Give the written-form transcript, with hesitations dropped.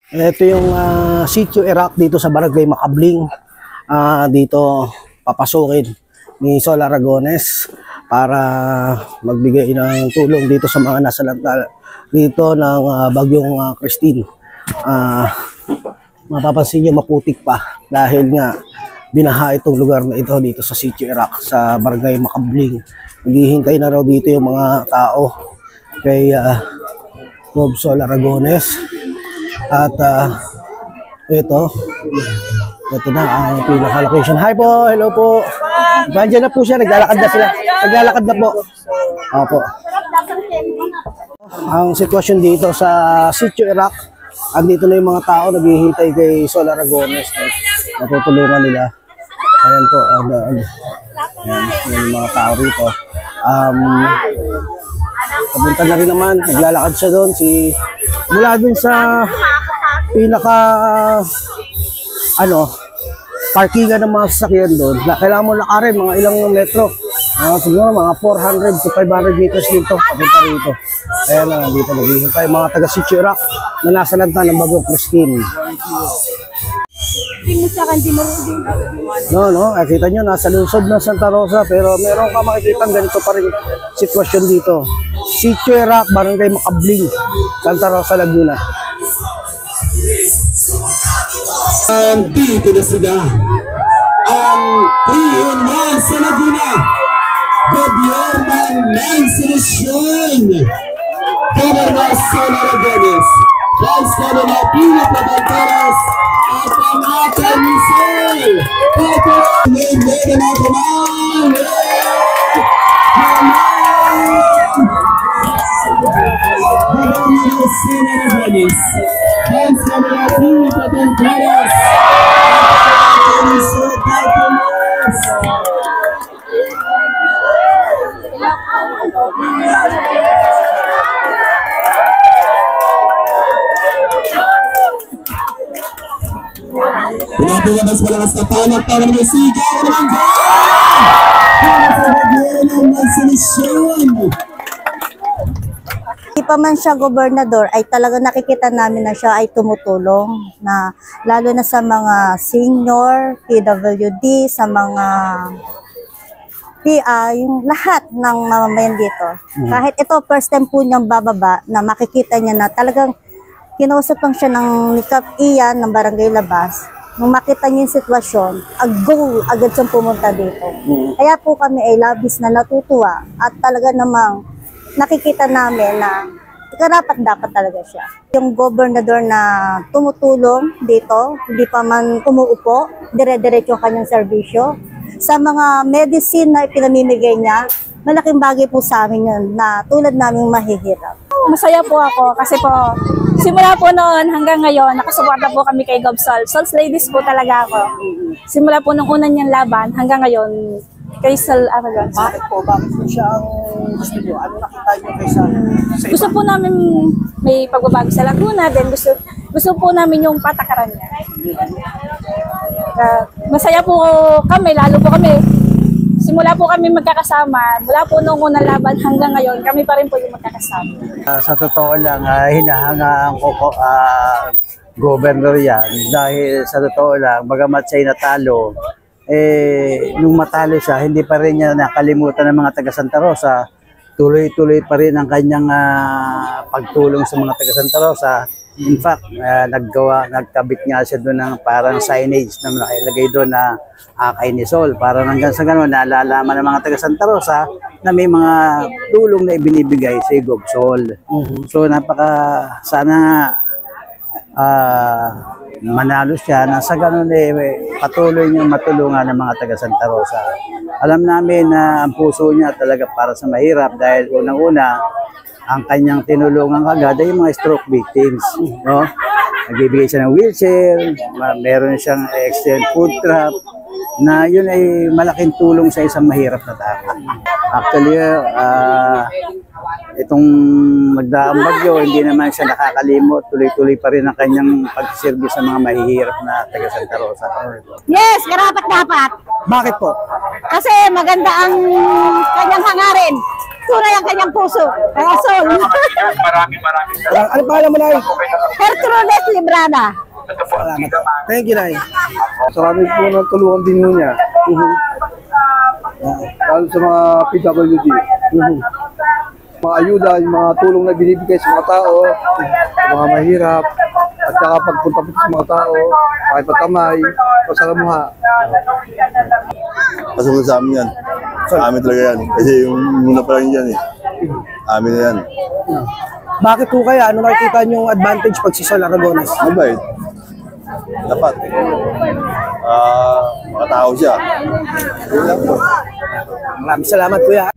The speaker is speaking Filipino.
Ito yung Sitio Iraq dito sa Barangay Macabling. Dito papasukin ni Sol Aragones para magbigay ng tulong dito sa mga nasalanta dito ng bagyong Christine. Mapapansin nyo maputik pa dahil nga binaha itong lugar na ito dito sa Sitio Iraq sa Barangay Macabling. Naghihintay na raw dito yung mga tao kay Bob Sol Aragones. At ito na ang pinaka-location. Hi po, hello po. Nandiyan na po siya, naglalakad na sila. Naglalakad na po. Opo. Ang sitwasyon dito sa Sitio Iraq, andito na yung mga tao naghihintay kay Sol Aragones. Natutulungan nila. Ayan po, ayan, yung mga tao rito. Papunta na rin naman, naglalakad siya doon. Mula dun sa pinaka parkingan ng mga sasakyan doon. Kailangan mo lakarin mga ilang metro. Siguro mga 400 to 500 meters dito. Papunta rito. Ayan na, dito naghihintay mga taga Sitio Iraq na nasa lanta ng bagyong Christine. Kita nyo, nasa lungsod ng Santa Rosa, pero meron ka makikita ganito pa rin sitwasyon dito. Sitio Iraq, Barangay Macabling, Santa Rosa, Laguna. Dito na sila ang 3-in-1 sa Laguna. Gobyerno ng solusyon. Governor Sol Aragones, Vice Governor Pino Patanteras, at ang ating Sol. Ito ang name na kumain. Governor Sol Aragones, Vice Governor Pino Patanteras, at ang ating Sol. Pinabukas malakas na panak para may sigaw ng para sa gobyerno ng solusyon. Hindi pa man siya gobernador ay talaga nakikita namin na siya ay tumutulong na lalo na sa mga senior, PWD, sa mga yung lahat ng mamamayan dito. Kahit ito first time po niyang bababa na makikita niya na talagang kinausap lang siya ng Nikap Iyan ng Barangay Labas. Nung makita niya yung sitwasyon, agad siyang pumunta dito. Kaya po kami ay labis na natutuwa at talaga namang nakikita namin na karapat-dapat talaga siya. Yung gobernador na tumutulong dito, hindi pa man umuupo, dire-diretso yung kanyang serbisyo. Sa mga medicine na ipinamimigay niya, malaking bagay po sa amin yun na tulad naming mahihirap. Masaya po ako kasi po simula po noon hanggang ngayon nakasuporta po kami kay Gob Sol. Sol's Ladies po talaga ako. Simula po nung unang niyang laban hanggang ngayon kay Sol Aragones. Bakit po? Bakit po siya ang gusto niyo? Ano nakita niyo kaysa gusto po namin may pagbabago sa Laguna, then gusto po namin yung patakaran niya. Masaya po kami, lalo po kami. Simula po kami magkakasama, mula po nung unang laban hanggang ngayon, kami pa rin po yung magkakasama. Sa totoo lang, hinahangaan ko governor yan dahil sa totoo lang, bagamat siya'y natalo, nung matalo siya, hindi pa rin niya nakalimutan ng mga taga Santa Rosa. Tuloy-tuloy pa rin ang kanyang pagtulong sa mga taga Santa Rosa. In fact, nagkabit nga siya doon ng parang signage na nakilagay doon na kay ni Sol. Para hanggang sa gano'n, naalalaman ng mga taga Santa Rosa na may mga tulong na ibinibigay sa Gob Sol. So sana manalo siya na sa gano'n patuloy niyang matulungan ng mga taga Santa Rosa. Alam namin na ang puso niya talaga para sa mahirap dahil unang-una, ang kanyang tinulungan kagad ay yung mga stroke victims. No? Nagbibigay siya ng wheelchair, meron siyang excellent food truck, na yun ay malaking tulong sa isang mahirap na tao. Actually, itong magdaang bagyo, hindi naman siya nakakalimot. Tuloy-tuloy pa rin ang kanyang pagsiservice sa mga mahihirap na taga Santa Rosa. Yes, karapat-dapat. Bakit po? Kasi maganda ang kanyang hangarin. tunay ang kanyang puso. Kaya Sol. Ano pangalan mo, Nay? Gertrudes Librada. Salamat. Thank you, Nay. Marami po ng tulungan din mo niya. Lalo sa mga PWD. Mga ayuda, yung mga tulong na binibigay sa mga tao, sa mga mahirap, at saka pagpunta po sa mga tao, kahit patamay, pasalamuha. Kasunod sa amin yan. Amin talaga yan. Kasi yung muna pa lang yan eh. Amin na yan. Bakit po kaya? Ano nakikita niyong advantage pag si Sol Aragones? Mabait. Dapat. Mga tao siya. Yun lang po. Maraming salamat, kuya.